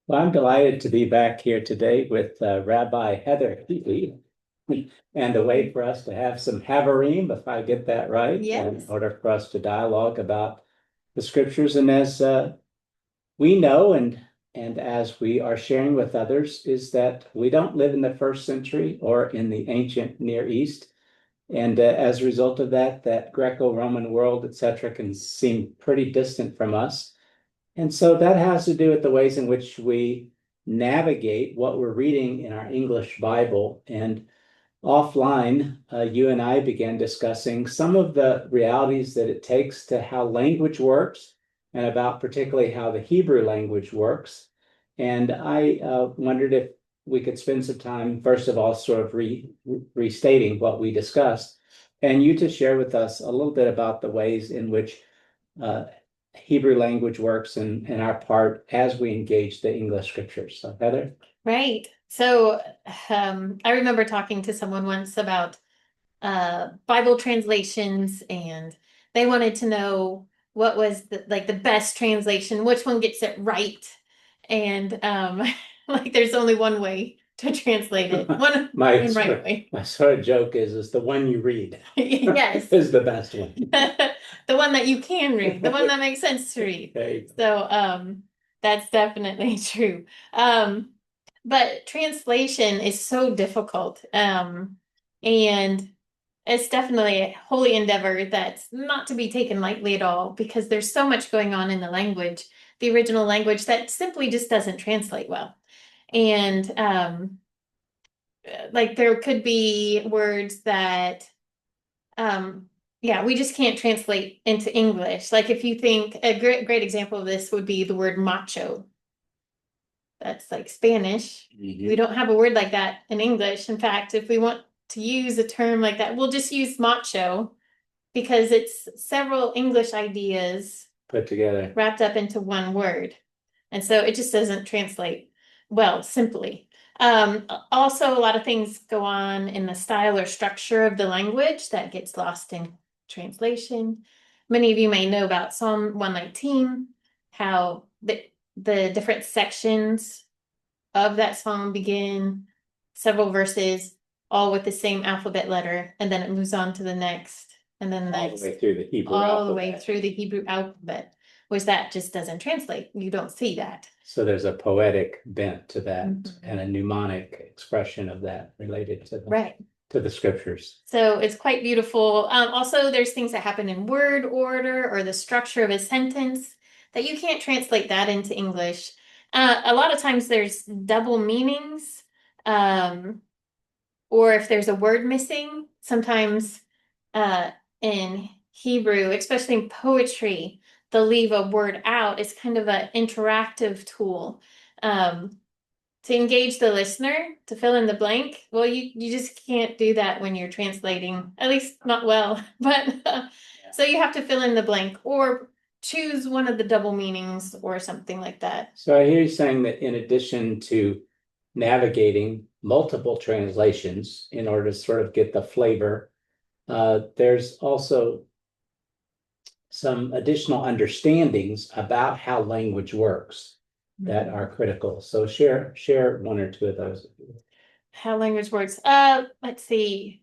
Well, I'm delighted to be back here today with Rabbi Heather Healy and a way for us to have some Havarim, if I get that right, in Yes. order for us to dialogue about the scriptures. And as we know, and as we are sharing with others, is that we don't live in the first century or in the ancient Near East. And as a result of that, that Greco-Roman world, et cetera, can seem pretty distant from us. And so that has to do with the ways in which we navigate what we're reading in our English Bible. And offline, you and I began discussing some of the realities that it takes to how language works and about particularly how the Hebrew language works. And I wondered if we could spend some time, first of all, sort of restating what we discussed, and you to share with us a little bit about the ways in which uh, Hebrew language works and our part as we engage the English scriptures. So, Heather? Right. So I remember talking to someone once about Bible translations, and they wanted to know what was the best translation, which one gets it right. And like there's only one way to translate it. My One right way. my sort of joke is the one you read Yes. is the best one. The one that you can read, the one that makes sense to read. There you So that's definitely true. Um but translation is so difficult. And it's definitely a holy endeavor that's not to be taken lightly at all because there's so much going on in the language, the original language, that simply just doesn't translate well. And like there could be words that um yeah, we just can't translate into English. Like if you think a great example of this would be the word macho. That's like Spanish. We don't have a word like that in English. In fact, if we want to use a term like that, we'll just use macho because it's several English ideas put together. wrapped up into one word. And so it just doesn't translate well, simply. Also, a lot of things go on in the style or structure of the language that gets lost in translation. Many of you may know about Psalm 119, how the different sections of that psalm begin several verses, all with the same alphabet letter, and then it moves on to the next, and then the All the next, way through the Hebrew all the way alphabet. through the Hebrew alphabet, which that just doesn't translate. You don't see that. So there's a poetic bent to that and Mhm. a mnemonic expression of that related to Right. the scriptures. So it's quite beautiful. Also, there's things that happen in word order or the structure of a sentence that you can't translate that into English. A lot of times there's double meanings. Or if there's a word missing, sometimes uh, in Hebrew, especially in poetry, they'll leave a word out. It's kind of an interactive tool um, to engage the listener to fill in the blank. Well, you just can't do that when you're translating, at least not well. But so you have to fill in the blank or choose one of the double meanings or something like that. So I hear you saying that in addition to navigating multiple translations in order to sort of get the flavor, there's also some additional understandings about how language works that are critical. So share one or two of those. How language works. Let's see.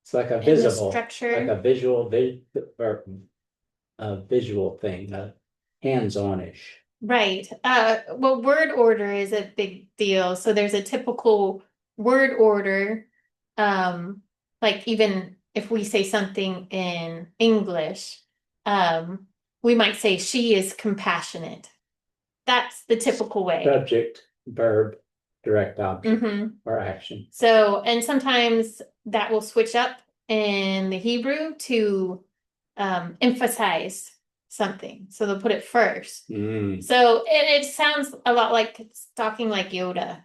It's like a In the visible, like structure. a or a visual thing, hands-on-ish. Right. Well, word order is a big deal. So there's a typical word order. Um, like even if we say something in English, um, we might say she is compassionate. That's the typical way. Subject, verb, direct object, Hmm. or action. So, and sometimes that will switch up in the Hebrew to emphasize something. So they'll put it first. Mm, So it sounds a lot like it's talking like Yoda.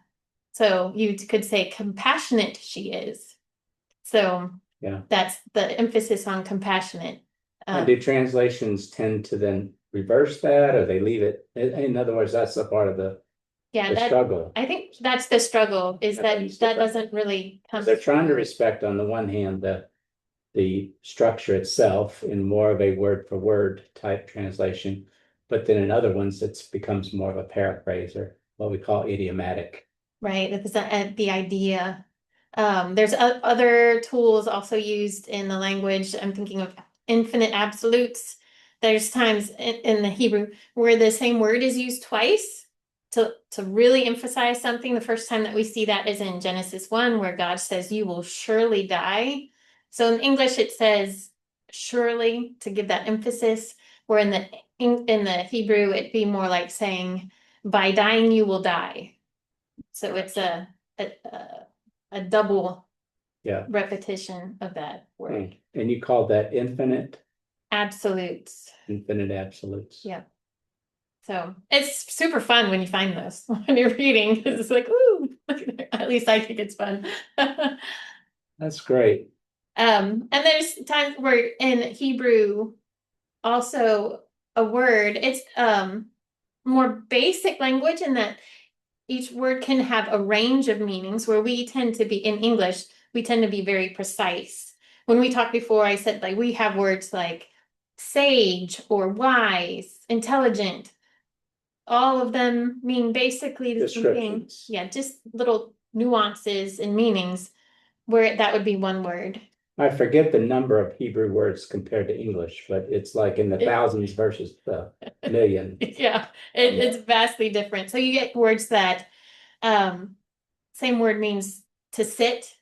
So you could say compassionate she is. So yeah. that's the emphasis on compassionate. And do Um, translations tend to then reverse that, or they leave it? In other words, that's a part of yeah, the that struggle. I think that's the struggle is that doesn't really come They're trying to through. respect, on the one hand, the structure itself in more of a word for word type translation, but then in other ones, it becomes more of a paraphrase or what we call idiomatic. Right, it's the idea. There's other tools also used in the language. I'm thinking of infinite absolutes. There's times in the Hebrew where the same word is used twice to really emphasize something. The first time that we see that is in Genesis 1, where God says, "You will surely die." So in English, it says surely to give that emphasis, where in the Hebrew, it'd be more like saying, "By dying, you will die." So it's a double Yeah. repetition of that word. And you called that Absolutes. infinite absolutes. Yeah. So it's super fun when you find those when you're reading. It's like, ooh, at least I think it's fun. That's great. And there's times where in Hebrew, also a word, it's more basic language in that each word can have a range of meanings, where we tend to be in English, we tend to be very precise. When we talked before, I said like we have words like sage or wise, intelligent. All of them mean basically the same thing. Descriptions. Yeah, just little nuances and meanings where that would be one word. I forget the number of Hebrew words compared to English, but it's like in the thousands versus the million. Yeah, it's vastly different. So you get words that same word means to sit,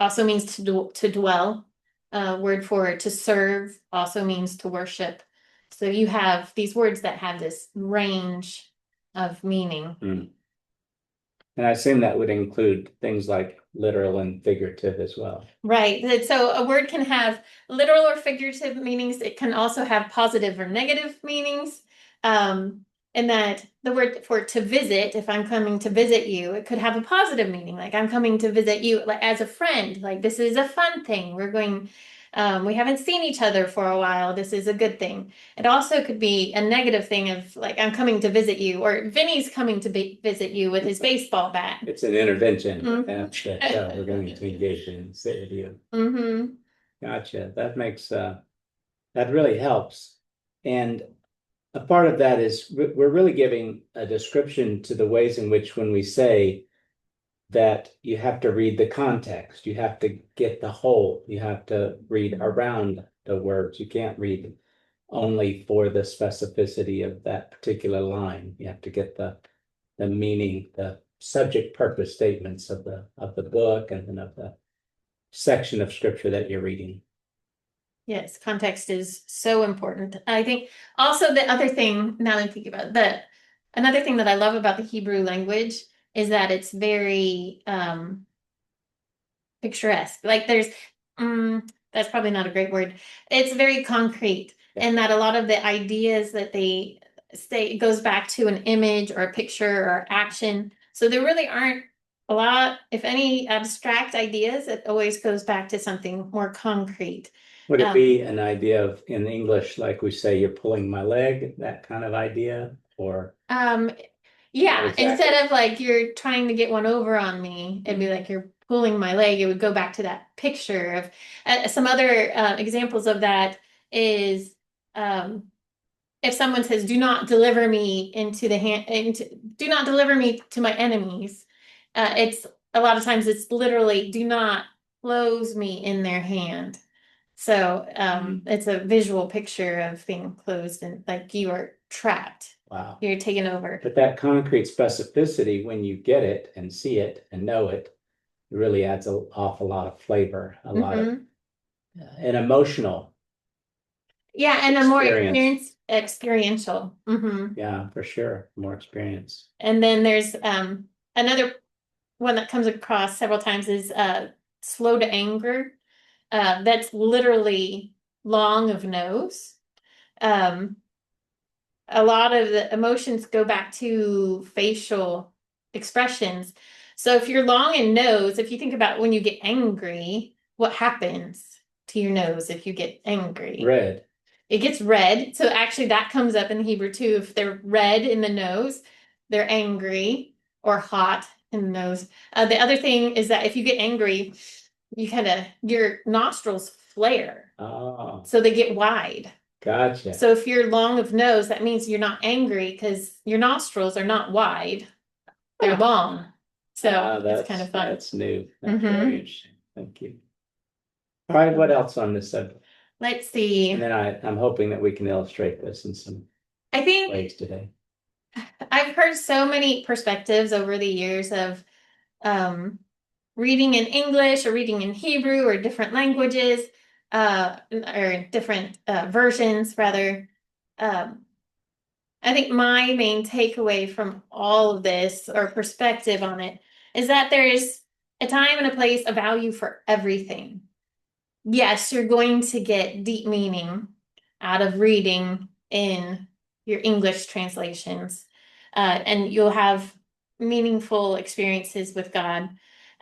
also means to dwell. Word for to serve also means to worship. So you have these words that have this range of meaning. And I assume that would include things like literal and figurative as well. Right. So a word can have literal or figurative meanings. It can also have positive or negative meanings. And that the word for to visit, if I'm coming to visit you, it could have a positive meaning. Like I'm coming to visit you like as a friend. Like this is a fun thing. We haven't seen each other for a while. This is a good thing. It also could be a negative thing of like I'm coming to visit you, or Vinny's coming to visit you with his baseball bat. It's an intervention Mhm. that we're going to engage in, sit with you. Mm-hmm. Gotcha. That makes that really helps. And a part of that is we're really giving a description to the ways in which when we say that you have to read the context, you have to get the whole, you have to read around the words. You can't read only for the specificity of that particular line. You have to get the meaning, the subject purpose statements of the book and then of the section of scripture that you're reading. Yes, context is so important. I think also the other thing, now that I think about that, another thing that I love about the Hebrew language is that it's very picturesque. Like that's probably not a great word. It's very concrete, and that a lot of the ideas that they say goes back to an image or a picture or action. So there really aren't a lot, if any, abstract ideas. It always goes back to something more concrete. Would it be an idea of in English, like we say, you're pulling my leg, that kind of idea? Or yeah, exactly. Instead of like you're trying to get one over on me, it'd be like you're pulling my leg. It would go back to that picture of some other examples of that is if someone says, "Do not deliver me do not deliver me to my enemies." It's a lot of times it's literally do not close me in their hand. So it's a visual picture of being closed and like you are trapped. Wow. You're taken over. But that concrete specificity, when you get it and see it and know it, it really adds an awful lot of flavor, a lot of an emotional. Yeah, and a more experience. experiential. Yeah, for sure. More experience. And then there's another one that comes across several times is slow to anger. That's literally long of nose. A lot of the emotions go back to facial expressions. So if you're long in nose, if you think about when you get angry, what happens to your nose if you get angry? Red. It gets red. So actually that comes up in Hebrew too. If they're red in the nose, they're angry or hot in the nose. The other thing is that if you get angry, your nostrils flare. Oh. So they get wide. Gotcha. So if you're long of nose, that means you're not angry because your nostrils are not wide, they're long. So it's kind of fun. That's new. That's Mhm. very interesting. Thank you. All right, what else on this subject? Let's see. And then I'm hoping that we can illustrate this in some I think ways today. I've heard so many perspectives over the years of reading in English or reading in Hebrew or different languages, or different versions, rather. Um, I think my main takeaway from all of this or perspective on it is that there is a time and a place, a value for everything. Yes, you're going to get deep meaning out of reading in your English translations, and you'll have meaningful experiences with God.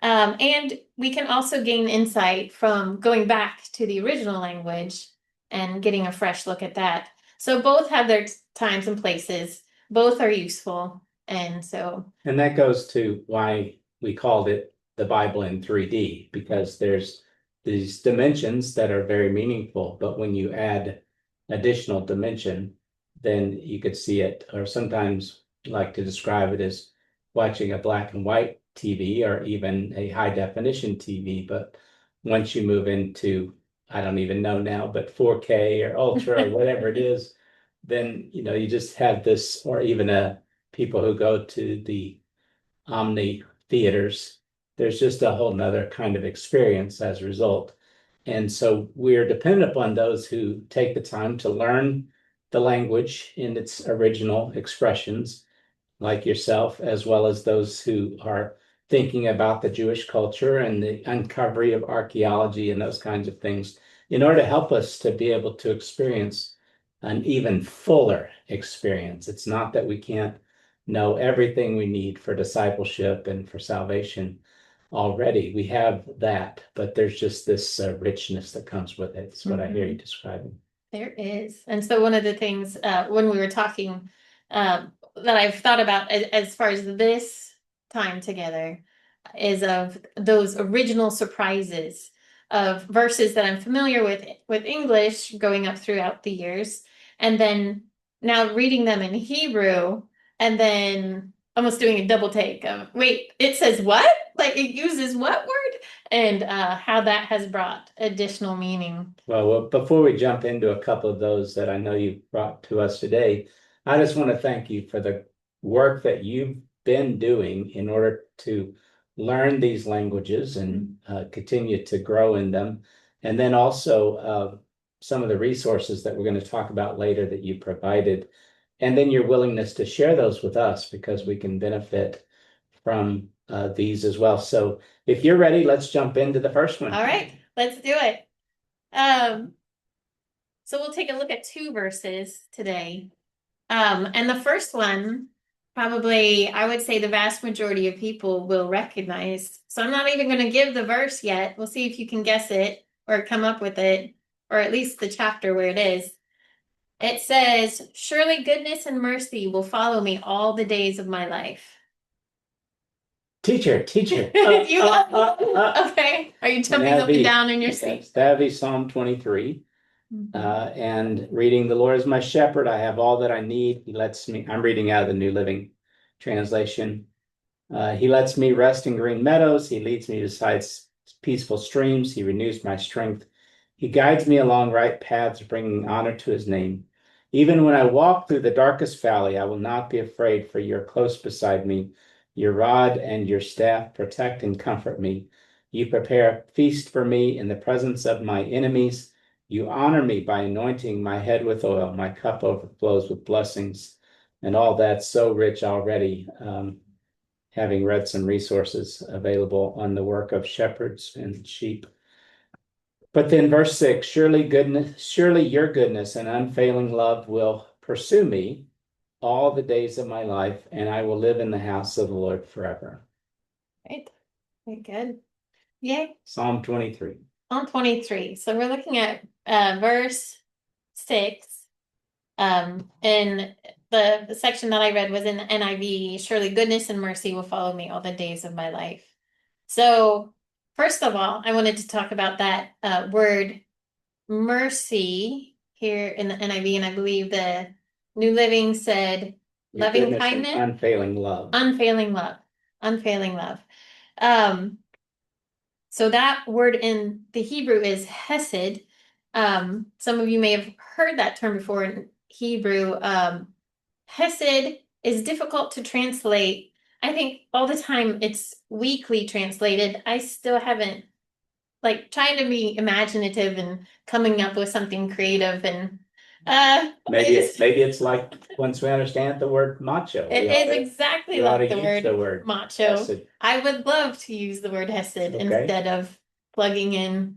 And we can also gain insight from going back to the original language and getting a fresh look at that. So both have their times and places, both are useful. And so, And that goes to why we called it the Bible in 3D, because there's these dimensions that are very meaningful, but when you add additional dimension, then you could see it, or sometimes like to describe it as watching a black and white TV or even a high definition TV. But once you move into, I don't even know now, but 4K or Ultra or whatever it is, then you just have this, or even people who go to the Omni theaters, there's just a whole nother kind of experience as a result. And so we're dependent upon those who take the time to learn the language in its original expressions, like yourself, as well as those who are thinking about the Jewish culture and the uncovery of archaeology and those kinds of things in order to help us to be able to experience an even fuller experience. It's not that we can't know everything we need for discipleship and for salvation already. We have that, but there's just this richness that comes with it. It's what I hear you describing. there is. And so one of the things when we were talking that I've thought about as far as this time together is of those original surprises of verses that I'm familiar with English growing up throughout the years, and then now reading them in Hebrew, and then almost doing a double take of wait, it says what? Like it uses what word? And how that has brought additional meaning. Well, before we jump into a couple of those that I know you brought to us today, I just want to thank you for the work that you've been doing in order to learn these languages and continue to grow in them. And then also some of the resources that we're going to talk about later that you provided. And then your willingness to share those with us because we can benefit from these as well. So if you're ready, let's jump into the first one. All right, let's do it. Um, so we'll take a look at two verses today. And the first one, probably, I would say the vast majority of people will recognize. So I'm not even going to give the verse yet. We'll see if you can guess it or come up with it, or at least the chapter where it is. It says, "Surely goodness and mercy will follow me all the days of my life." Teacher. Okay. Are you jumping up and down in your seat? That'd be Psalm 23. And reading, "The Lord is my shepherd. I have all that I need. He lets me," I'm reading out of the New Living Translation. "He lets me rest in green meadows. He leads me beside peaceful streams. He renews my strength. He guides me along right paths, bringing honor to his name. Even when I walk through the darkest valley, I will not be afraid, for you're close beside me. Your rod and your staff protect and comfort me. You prepare a feast for me in the presence of my enemies. You honor me by anointing my head with oil. My cup overflows with blessings." And all that's so rich already, having read some resources available on the work of shepherds and sheep. But then verse 6, surely your goodness and unfailing love will pursue me all the days of my life, and I will live in the house of the Lord forever. Right. Very good. Yay. Psalm 23. On 23. So we're looking at verse 6. And the section that I read was in the NIV. "Surely goodness and mercy will follow me all the days of my life." So first of all, I wanted to talk about that word mercy here in the NIV, and I believe the New Living said Your loving goodness and kindness, unfailing love. unfailing love, unfailing love. So that word in the Hebrew is hesed. Some of you may have heard that term before in Hebrew. Hesed is difficult to translate. I think all the time it's weakly translated. I still haven't like trying to be imaginative and coming up with something creative and Maybe it's like once we understand the word macho. it is exactly we ought like to the use the word word macho. hesed. I would love to use the word hesed Okay. instead of plugging in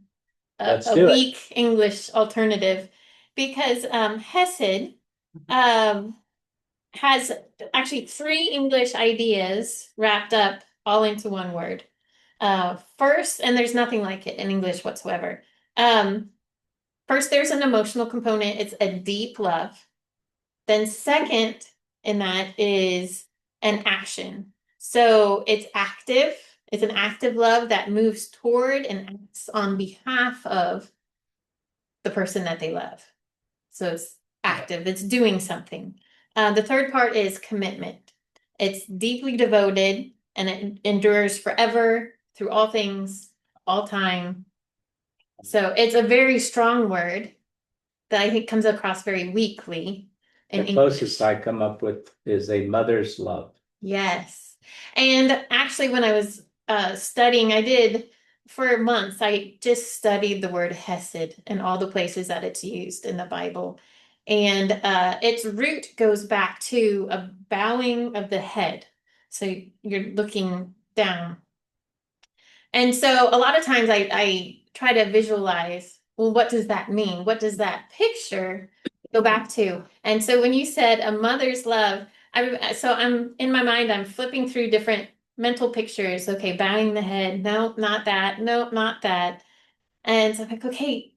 Let's a do it. weak English alternative because hesed has actually three English ideas wrapped up all into one word. First, and there's nothing like it in English whatsoever. First, there's an emotional component. It's a deep love. Then second in that is an action. So it's active. It's an active love that moves toward and acts on behalf of the person that they love. So it's active. It's doing something. The third part is commitment. It's deeply devoted and it endures forever through all things, all time. So it's a very strong word that I think comes across very weakly in The English. closest I come up with is a mother's love. Yes. And actually, when I was studying, I did for months, I just studied the word hesed and all the places that it's used in the Bible. And its root goes back to a bowing of the head. So you're looking down. And so a lot of times I try to visualize, well, what does that mean? What does that picture go back to? And so when you said a mother's love, so I'm in my mind, I'm flipping through different mental pictures. Okay, bowing the head. No, not that. No, not that. And so I'm like, okay,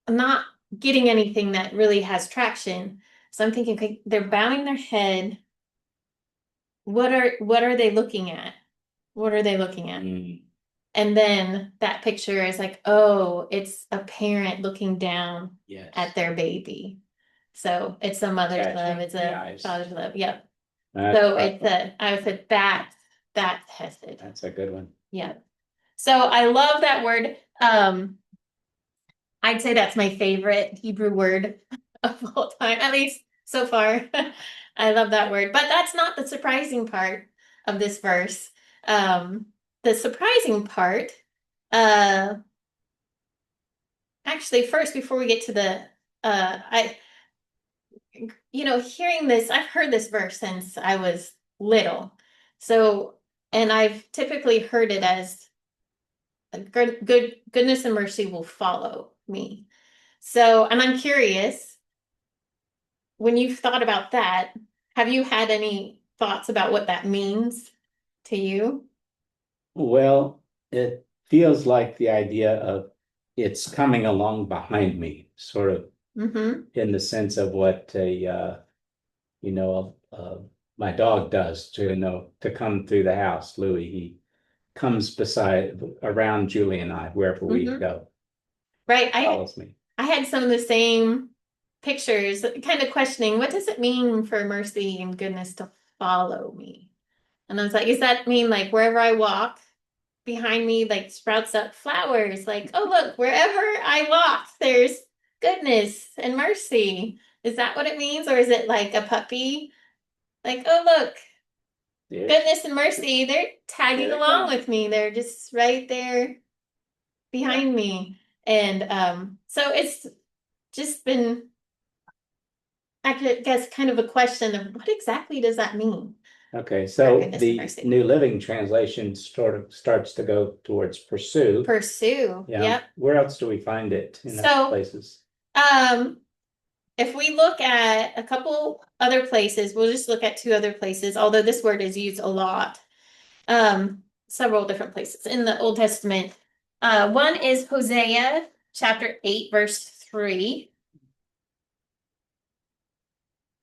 I'm not getting anything that really has traction. So I'm thinking, okay, they're bowing their head. What are they looking at? What are they looking at? And then that picture is like, oh, it's a parent looking down Yes. at their baby. So it's a mother's Catching love, it's the a eyes. father's love. Yep. That's So right. I said that's hesed. That's a good one. Yeah. So I love that word. I'd say that's my favorite Hebrew word of all time, at least so far. I love that word. But that's not the surprising part of this verse. The surprising part, actually, first, before we get to the, hearing this, I've heard this verse since I was little. So, and I've typically heard it as goodness and mercy will follow me. So, and I'm curious, when you've thought about that, have you had any thoughts about what that means to you? Well, it feels like the idea of it's coming along behind me, sort of Mm-hmm. in the sense of what my dog does to come through the house. Louis, he comes around Julie and I wherever we Mm-hmm. go. Right. Follows me. I had some of the same pictures, kind of questioning, what does it mean for mercy and goodness to follow me? And I was like, does that mean like wherever I walk, behind me like sprouts up flowers? Like, oh, look, wherever I walk, there's goodness and mercy. Is that what it means? Or is it like a puppy? Like, oh, look, Yeah. goodness and mercy, they're tagging There they along go. with me. They're just right there behind me. And so it's just been, I could guess, kind of a question of what exactly does that mean? Okay, so goodness and the mercy. New Living Translation sort of starts to go towards pursue. Pursue. Yeah. Yep. Where else do we find it in other So, places? if we look at a couple other places, we'll just look at two other places, although this word is used a lot. Several different places in the Old Testament. One is Hosea chapter 8, verse 3.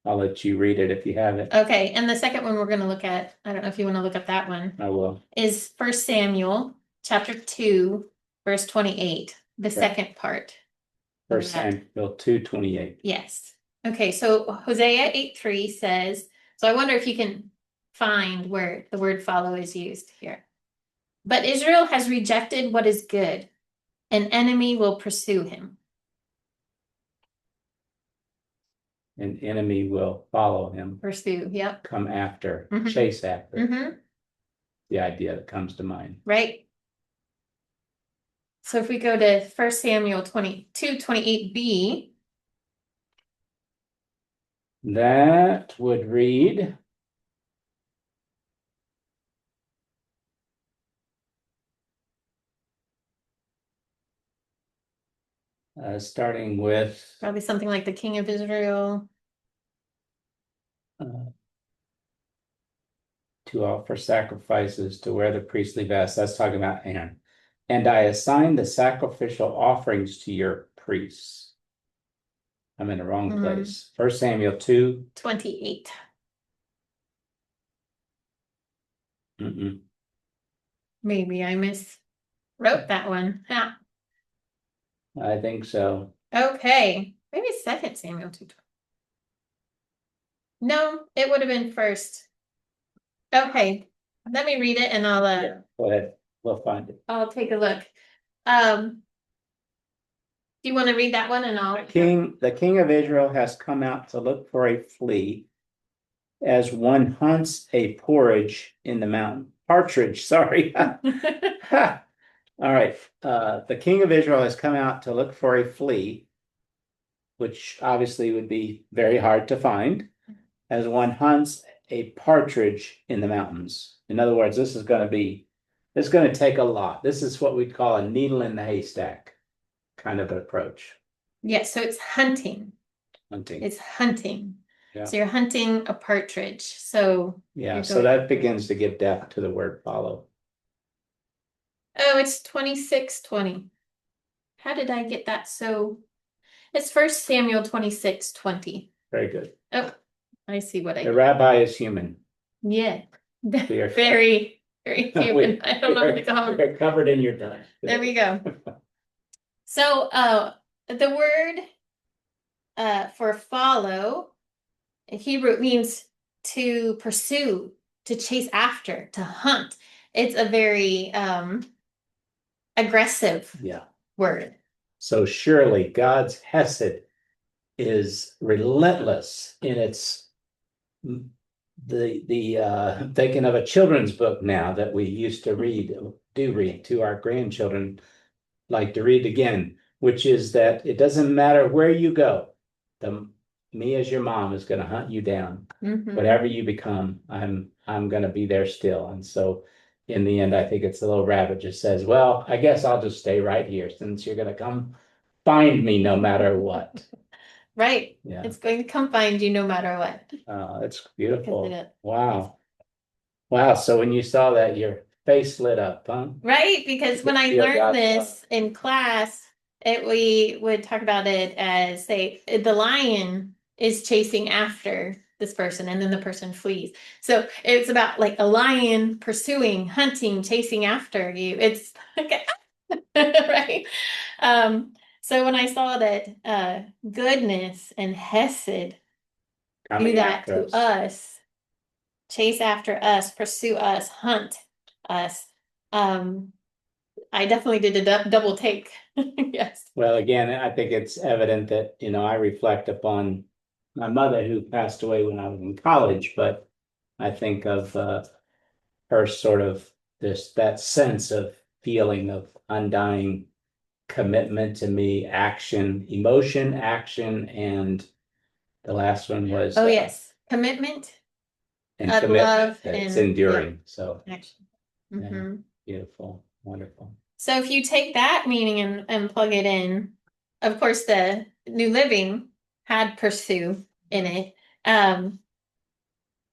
I'll let you read it if you have it. Okay, and the second one we're going to look at, I don't know if you want to look at that one, I will. is 1 Samuel chapter 2, verse 28, the Okay. second part. First Samuel 2:28. Yes. Okay, so Hosea 8:3 says, so I wonder if you can find where the word follow is used here. But Israel has rejected what is good. An enemy will pursue him. An enemy will follow him, Pursue, yep. come after, Mhm. chase after. Mm-hmm. The idea that comes to mind. Right. So if we go to 1 Samuel 22:28b, That would read, starting with probably something like the king of Israel. To offer sacrifices, to wear the priestly vest. That's talking about Aaron. And I assign the sacrificial offerings to your priests. I'm in the wrong place. 1 Samuel 2. 28. Maybe I miswrote that one. Yeah. I think so. Okay. Maybe 2 Samuel 2. No, it would have been first. Okay. Let me read it and Go ahead. We'll find it. I'll take a look. Do you want to read that one and I'll The king of Israel has come out to look for a flea, as one hunts a in the mountain. Partridge, sorry. All right. The king of Israel has come out to look for a flea, which obviously would be very hard to find, as one hunts a partridge in the mountains. In other words, it's going to take a lot. This is what we'd call a needle in the haystack kind of approach. Yeah, so it's hunting. Hunting. It's hunting. Yeah. So you're hunting a partridge. So yeah, so that begins to give depth to the word follow. Oh, it's 26:20. How did I get that? So it's 1 Samuel 26:20. Very good. Oh, I see what I The did. rabbi is human. Yeah. Very, very human. I don't know what to call him. You're covered in your dust. There we go. So the word for follow in Hebrew means to pursue, to chase after, to hunt. It's a very aggressive word. So surely God's hesed is relentless in its thinking of a children's book now that we used to read to our grandchildren, like to read again, which is that it doesn't matter where you go, me as your mom is going to hunt you down. Whatever you become, I'm going to be there still. And so in the end, I think it's the little rabbit just says, well, I guess I'll just stay right here since you're going to come find me no matter what. Right. Yeah. It's going to come find you no matter what. It's beautiful. Wow. Wow. So when you saw that, your face lit up, huh? Right. Because when I learned this in class, we would talk about it as the lion is chasing after this person and then the person flees. So it's about like a lion pursuing, hunting, chasing after you. It's okay. Right. So when I saw that goodness and hesed do that to us, chase after us, pursue us, hunt us, I definitely did a double take. Yes. Well, again, I think it's evident that, I reflect upon my mother who passed away when I was in college, but I think of her sort of that sense of feeling of undying commitment to me, action, emotion, action, and the last one was yes, commitment and love, it's enduring. So action. Yeah, beautiful, wonderful. So if you take that meaning and plug it in, of course, the New Living had pursue in it.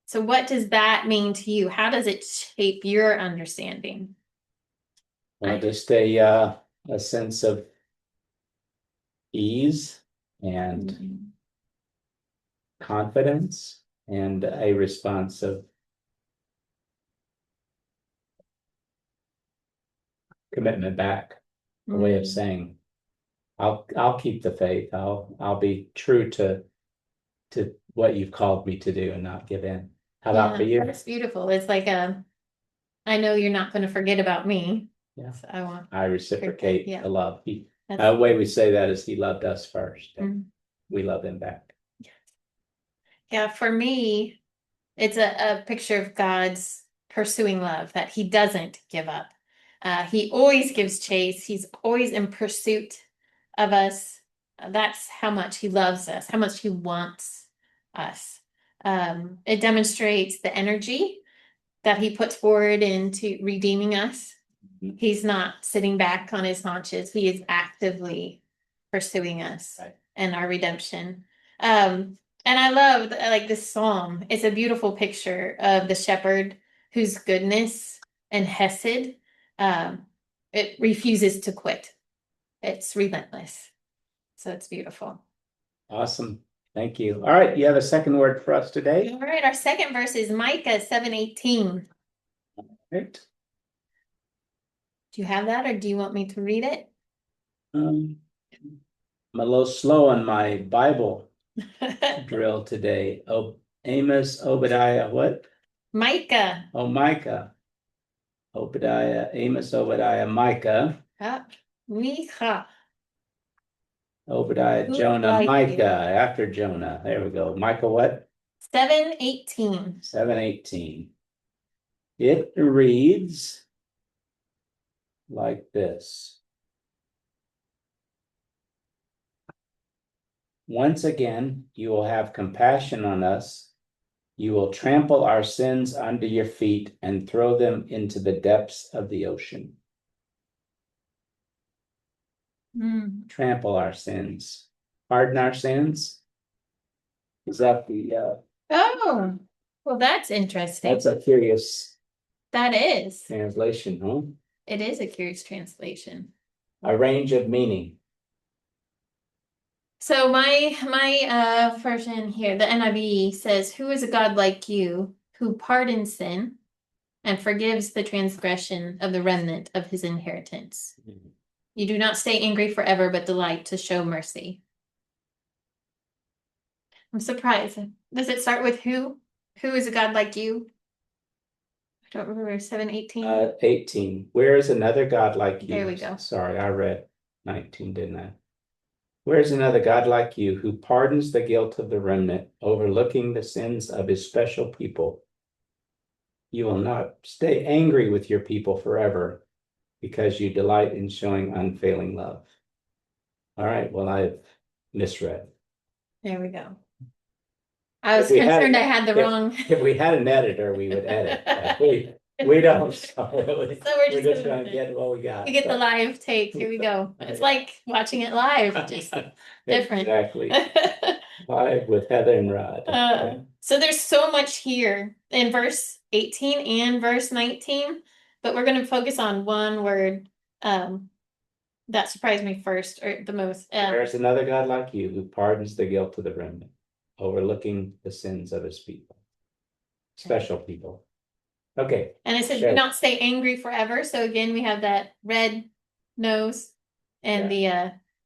So what does that mean to you? How does it shape your understanding? Well, just a sense of ease and confidence and a response of commitment back, a way of saying, I'll keep the faith. I'll be true to what you've called me to do and not give in. How about for you? That's beautiful. It's like I know you're not going to forget about me. Yeah. So I want. I reciprocate Yeah. the love. That's The way we say that is he loved us first. And Mhm. we love him back. Yeah, for me, it's a picture of God's pursuing love, that he doesn't give up. He always gives chase. He's always in pursuit of us. That's how much he loves us, how much he wants us. It demonstrates the energy that he puts forward into redeeming us. Mhm. He's not sitting back on his haunches. He is actively pursuing us Right. and our redemption. And I love like this psalm. It's a beautiful picture of the shepherd whose goodness and hesed it refuses to quit. It's relentless. So it's beautiful. Awesome. Thank you. All right, you have a second word for us today? All right, our second verse is Micah 7:18. Right. Do you have that or do you want me to read it? I'm a little slow on my Bible drill today. Oh, Amos, Obadiah, what? Micah. Oh, Micah. Obadiah, Amos, Obadiah, Micah, Micha. Obadiah, Who Jonah, like Micah, you? after Jonah. There we go. Micah what? 7:18. 7:18. It reads like this. Once again, you will have compassion on us. You will trample our sins under your feet and throw them into the depths of the ocean. Trample our sins. Pardon our sins. Is that the Oh, well, that's interesting. that's a curious That is. translation, huh? It is a curious translation. A range of meaning. So my version here, the NIV says, "Who is a God like you, who pardons sin and forgives the transgression of the remnant of his inheritance? You do not stay angry forever, but delight to show mercy." I'm surprised. Does it start with who? Who is a God like you? I don't remember. 7:18. 18. Where is another God like you? There we go. Sorry, I read 19, didn't I? Where is another God like you who pardons the guilt of the remnant, overlooking the sins of his special people? You will not stay angry with your people forever because you delight in showing unfailing love. All right, well, I've misread. There we go. I was If we had- concerned I had the wrong. If we had an editor, we would edit. But we don't. So we're we're just gonna trying to get what we got. You get the live take. Here we go. It's like watching it live, just different. Exactly. Live with Heather and Rod. So there's so much here in verse 18 and verse 19, but we're going to focus on one word that surprised me first or the most. There's another God like you who pardons the guilt of the remnant, overlooking the sins of his people, special people. Okay. And it says, Sure. "Do not stay angry forever." So again, we have that red nose and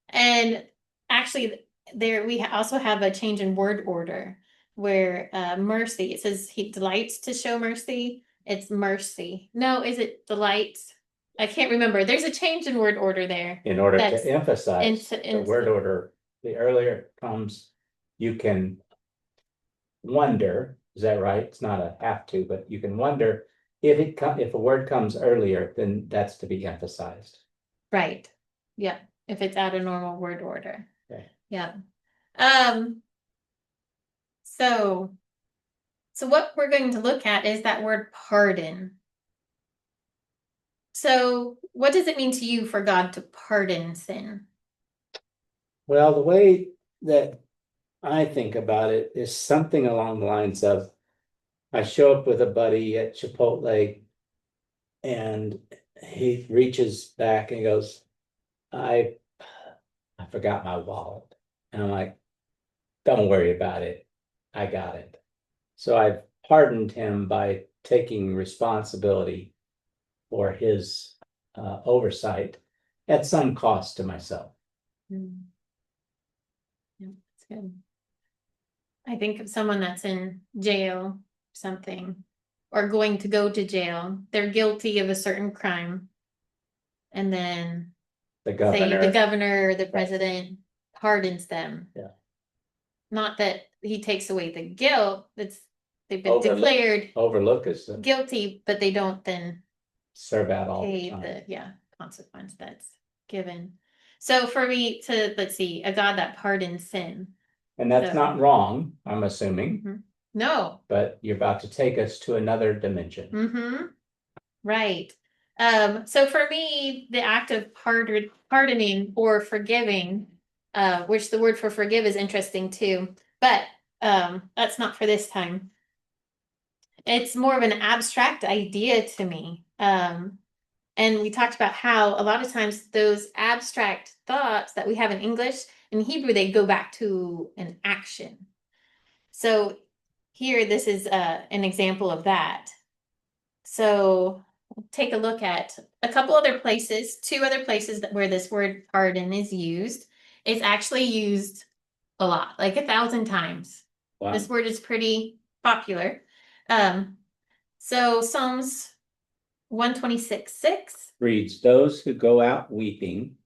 and actually there we also have a change in word order where mercy, it says he delights to show mercy. It's mercy. No, is it delights? I can't remember. There's a change in word order there. In order That's to emphasize the word order, the earlier comes, you can wonder, is that right? It's not a have to, but you can wonder if a word comes earlier, then that's to be emphasized. Right. Yeah. If it's out of normal word order. Okay. Yeah. So what we're going to look at is that word pardon. So what does it mean to you for God to pardon sin? Well, the way that I think about it is something along the lines of, I show up with a buddy at Chipotle and he reaches back and goes, I forgot my wallet. And I'm like, don't worry about it. I got it. So I've pardoned him by taking responsibility for his oversight at some cost to myself. Mm. Yeah, that's good. I think of someone that's in jail, something, or going to go to jail. They're guilty of a certain crime. And then The say the governor, governor or the president pardons them. Yeah. Not that he takes away the guilt, that's they've been Overlook. declared overlook is to guilty, but they don't then serve out all the pay time. the consequence that's given. So for me to, let's see, a God that pardons sin. And that's So- not wrong, I'm assuming, Mhm. No. but you're about to take us to another dimension. Mm-hmm. Right. So for me, the act of pardoning or forgiving, which the word for forgive is interesting too, but that's not for this time. It's more of an abstract idea to me. And we talked about how a lot of times those abstract thoughts that we have in English, in Hebrew, they go back to an action. So here, this is an example of that. So take a look at a couple other places, two other places where this word pardon is used. It's actually used a lot, like 1,000 times. Wow. This word is pretty popular. So Psalms 126:6. Reads, those who go out weeping,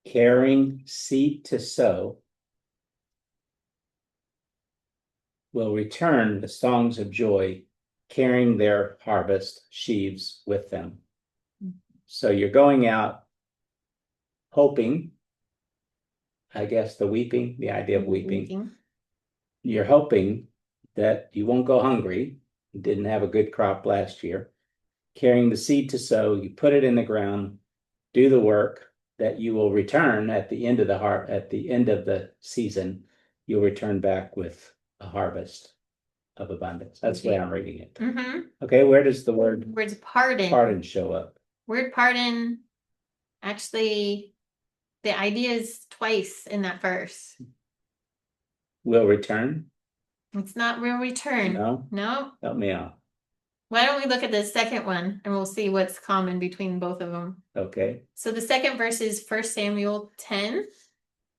carrying seed to sow, will return the songs of joy, carrying their harvest sheaves with them. So you're going out hoping, I guess the weeping, the idea of weeping. You're hoping that you won't go hungry. You didn't have a good crop last year. Carrying the seed to sow, you put it in the ground, do the work that you will return at the end of the season. You'll return back with a harvest of abundance. That's the way I'm reading it. Mm-hmm. Okay, where does the word Words pardon. pardon show up? Word pardon, actually, the idea is twice in that verse. Will return? It's not real return. No? No. Help me out. Why don't we look at the second one and we'll see what's common between both of them. Okay. So the second verse is 1 Samuel 10,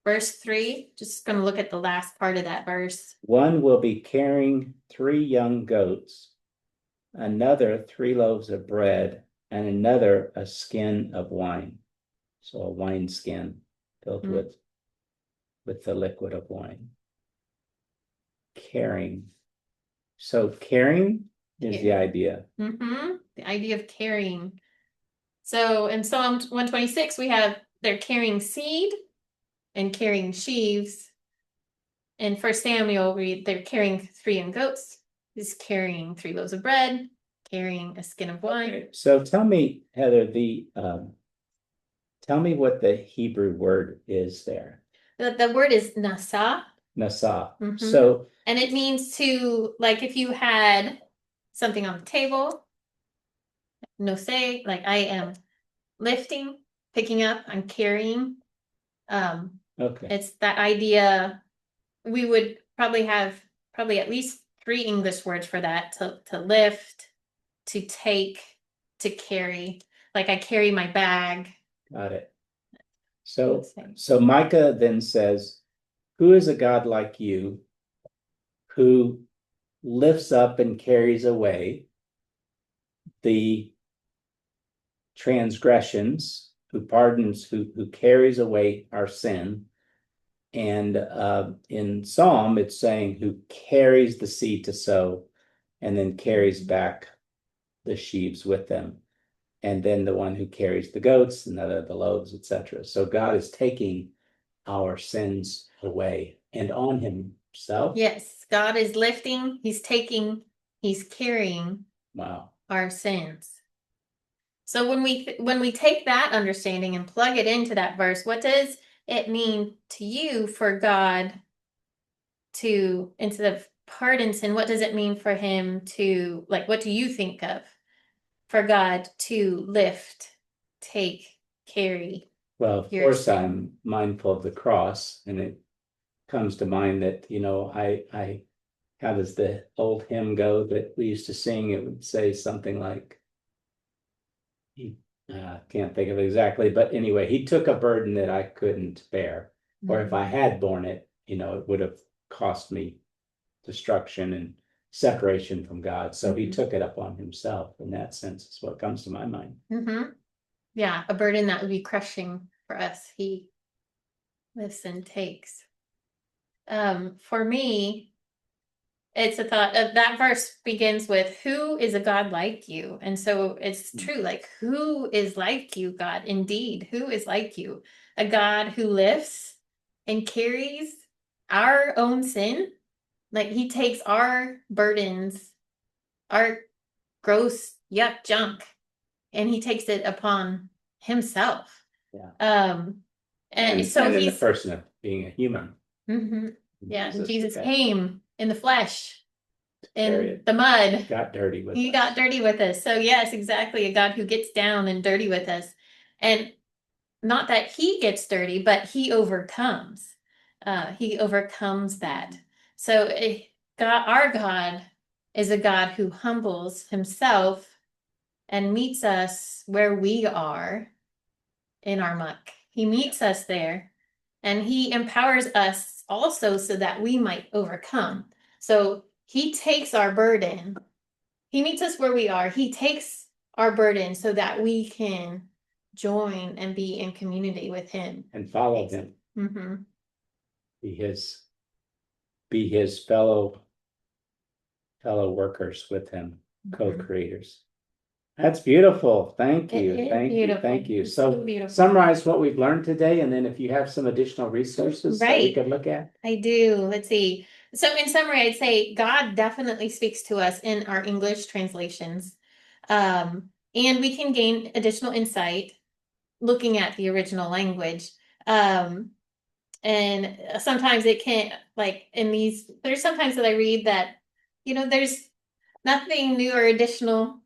verse 3. Just going to look at the last part of that verse. One will be carrying 3 young goats, another 3 loaves of bread, and another a skin of wine. So a wine skin filled with the liquid of wine. Carrying. So carrying is the idea. Mm-hmm. The idea of carrying. So in Psalm 126, we have they're carrying seed and carrying sheaves. In 1 Samuel, they're carrying 3 young goats. He's carrying 3 loaves of bread, carrying a skin of wine. Okay. So tell me, Heather, tell me what the Hebrew word is there. The word is nasa. Nasa. Mhm. So, and it means to, like, if you had something on the table, no say, like I am lifting, picking up, I'm carrying. okay. It's that idea. We would probably have at least 3 English words for that: to lift, to take, to carry. Like I carry my bag. Got it. So Micah then says, who is a God like you who lifts up and carries away the transgressions, who pardons, who carries away our sin? And in Psalm, it's saying who carries the seed to sow and then carries back the sheaves with them. And then the one who carries the goats, another the loaves, etc. So God is taking our sins away and on himself. Yes, God is lifting, he's taking, he's carrying our sins. So when we take that understanding and plug it into that verse, what does it mean to you for God to, instead of pardon sin, what does it mean for him to, like, what do you think of for God to lift, take, carry? Well, of course, I'm mindful of the cross, and it comes to mind that, I how does the old hymn go that we used to sing? It would say something like, he can't think of it exactly, but anyway, he took a burden that I couldn't bear. Or if I had borne it, it would have cost me destruction and separation from God. So he Mhm. took it upon himself. In that sense, is what comes to my mind. Yeah, a burden that would be crushing for us, he lifts and takes. For me, it's a thought of that verse begins with, who is a God like you? And so it's true, like, who is like you, God? Indeed, who is like you? A God who lifts and carries our own sin. Like, he takes our burdens, our gross yuck junk, and he takes it upon himself. Yeah. And so and in the he's person of being a human. Mhm. Yeah, Jesus got came in the flesh, in it, the mud. got dirty with He us. got dirty with us. So yes, exactly, a God who gets down and dirty with us. And not that he gets dirty, but he overcomes. He overcomes that. So our God is a God who humbles himself and meets us where we are in our muck. He meets us there, and he empowers us also so that we might overcome. So he takes our burden. He meets us where we are. He takes our burden so that we can join and be in community with him and follow him. Mm-hmm. Be his fellow workers with him, co-creators. That's beautiful. Thank It you. is Thank you. beautiful. Thank you. It's so So beautiful. summarize what we've learned today, and then if you have some additional resources that we Right. could look at. I do. Let's see. So in summary, I'd say God definitely speaks to us in our English translations. And we can gain additional insight looking at the original language. And sometimes it can, like in these, there's sometimes that I read that, there's nothing new or additional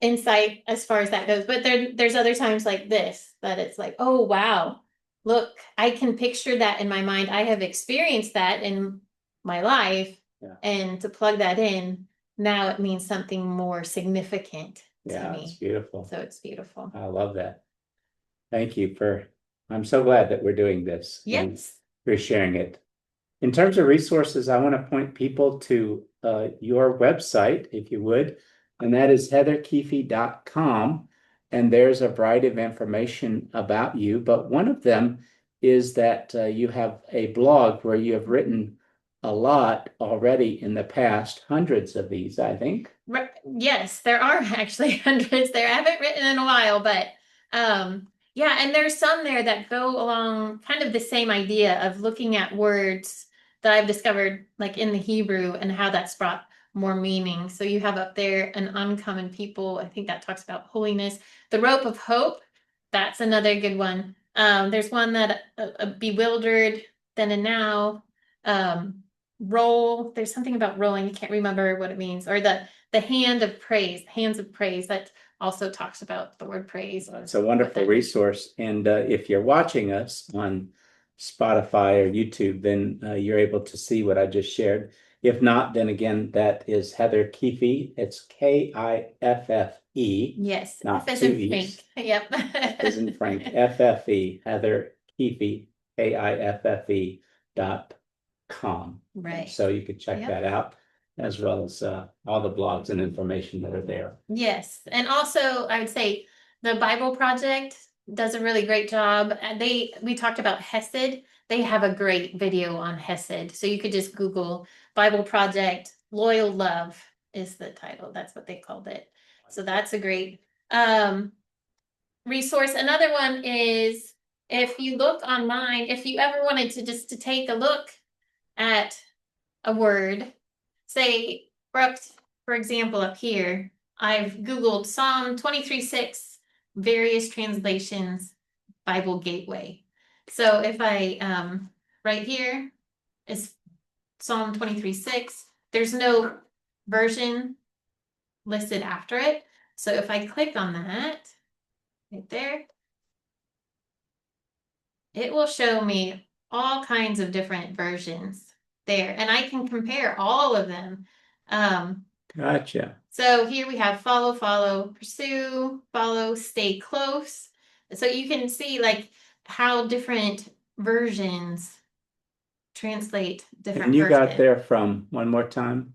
insight as far as that goes. But there's other times like this that it's like, oh wow, look, I can picture that in my mind. I have experienced that in my life, and to plug that in, now it means something more significant to me. It's beautiful. So it's beautiful. I love that. Thank you I'm so glad that we're doing this. Yes. For sharing it. In terms of resources, I want to point people to your website, if you would, and that is heatherkeefe.com. And there's a variety of information about you, but one of them is that you have a blog where you have written a lot already in the past, hundreds of these, I think. Yes, there are actually hundreds there. I haven't written in a while, but yeah, and there's some there that go along kind of the same idea of looking at words that I've discovered like in the Hebrew and how that's brought more meaning. So you have up there an uncommon people. I think that talks about holiness. The rope of hope, that's another good one. There's one that bewildered, then and now. Roll. There's something about rolling. I can't remember what it means. Or the hand of praise, hands of praise. That also talks about the word praise. It's a wonderful resource. And if you're watching us on Spotify or YouTube, then you're able to see what I just shared. If not, then again, that is Heather Keefe. It's Kiffe. Yes. Not F as two in E's. Frank. Yep. F as in Frank. FFE. Heather Keefe. KIFFE.com. Right. So you could check that out, as well as all the blogs and information that are there. Yes. And also, I would say the Bible Project does a really great job. And we talked about Hesed. They have a great video on Hesed. So you could just Google Bible Project Loyal Love is the title. That's what they called it. So that's a great resource. Another one is, if you look online, if you ever wanted to take a look at a word, say, for example, up here, I've Googled Psalm 23:6, various translations, Bible Gateway. So if I, right here is Psalm 23:6, there's no version listed after it. So if I click on that, right there, it will show me all kinds of different versions there, and I can compare all of them. Gotcha. So here we have follow, follow, pursue, follow, stay close. So you can see like how different versions translate different And you got versions. there from one more time?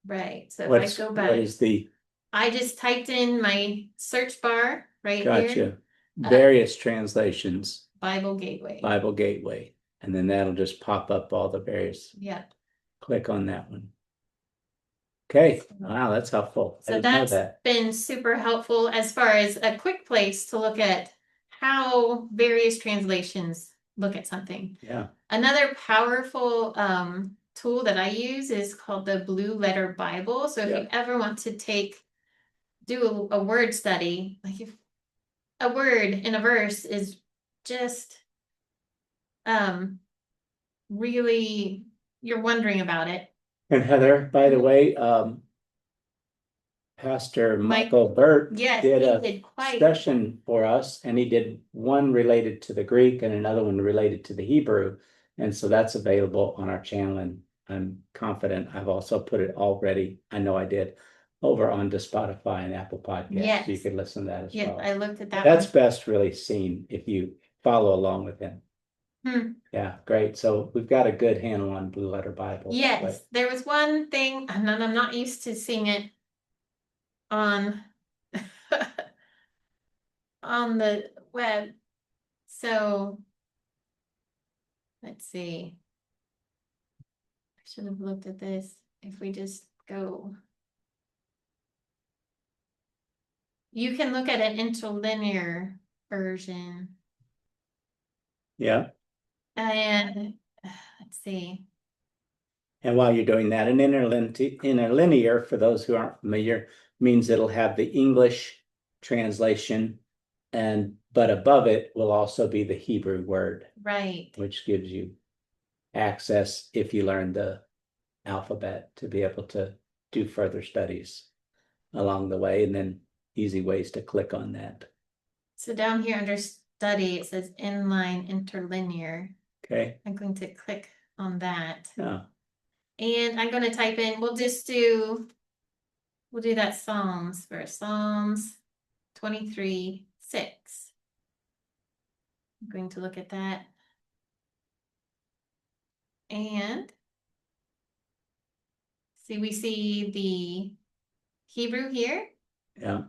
Right. So if What's, I go what back, is the, I just typed in my search bar right here, gotcha, various translations, Bible Gateway. Bible Gateway, and then that'll just pop up all the various, Yeah. click on that one. Okay, wow, that's helpful. I So didn't know that's that. been super helpful as far as a quick place to look at how various translations look at something. Yeah, Another powerful tool that I use is called the Blue Letter Bible. So if Yeah. you ever want to do a word study, like if a word in a verse is just really you're wondering about it. and Heather, by the way, Pastor Michael Burt Yes, did he a did quite session for us, and he did one related to the Greek and another one related to the Hebrew. And so that's available on our channel, and I'm confident I've also put it already, I know I did, over onto Spotify and Apple Podcasts. So you Yes. could listen to that as Yes, well. I looked at that That's one. best really seen if you follow along with him. Yeah, great. So we've got a good handle on Blue Letter Bible. Yes, there was one thing, and I'm not used to seeing it on on the web. So let's see. I should have looked at this. If we just go, you can look at an interlinear version. Yeah. And let's see. And while you're doing that, an interlinear, for those who aren't familiar, means it'll have the English translation, but above it will also be the Hebrew word, Right. which gives you access, if you learn the alphabet, to be able to do further studies along the way, and then easy ways to click on that. So down here under study, it says inline interlinear. Okay. I'm going to click on that. Oh. And I'm going to type in, we'll do that Psalms first. Psalms 23:6. I'm going to look at that. And see, we see the Hebrew here. Yeah.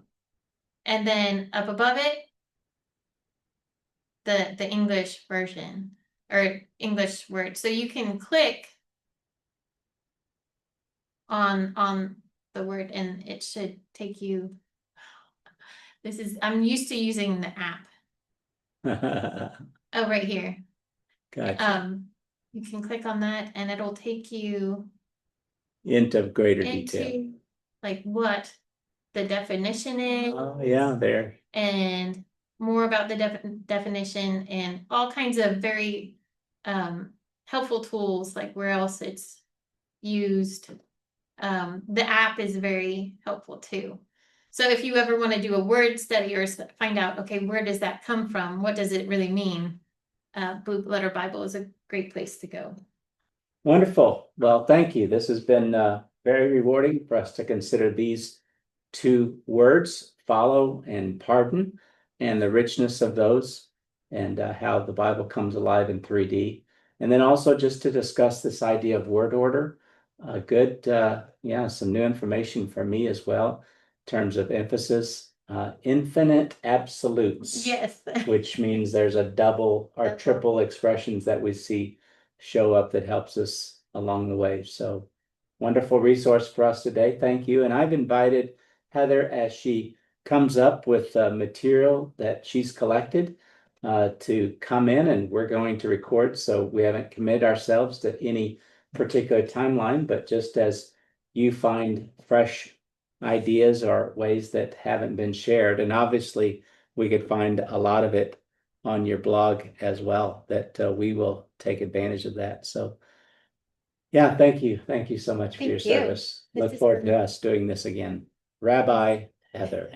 And then up above it, the English version or English word. So you can click on the word and it should take you. I'm used to using the app. Oh, right here. Gotcha. You can click on that and it'll take you into greater detail. into like what the definition is. Oh, yeah, there. And more about the definition and all kinds of very helpful tools, like where else it's used. The app is very helpful too. So if you ever want to do a word study or find out, okay, where does that come from? What does it really mean? Blue Letter Bible is a great place to go. Wonderful. Well, thank you. This has been very rewarding for us to consider these two words, follow and pardon, and the richness of those, and how the Bible comes alive in 3D. And then also just to discuss this idea of word order. Some new information for me as well in terms of emphasis. Infinite absolutes. Yes. Which means there's a double or triple expressions that we see show up that helps us along the way. So wonderful resource for us today. Thank you. And I've invited Heather, as she comes up with material that she's collected, to come in, and we're going to record. So we haven't committed ourselves to any particular timeline, but just as you find fresh ideas or ways that haven't been shared, and obviously we could find a lot of it on your blog as well, that we will take advantage of that. So yeah, thank you. Thank you so much for your Thank you. service. This Look is forward great. to us doing this again. Rabbi Heather.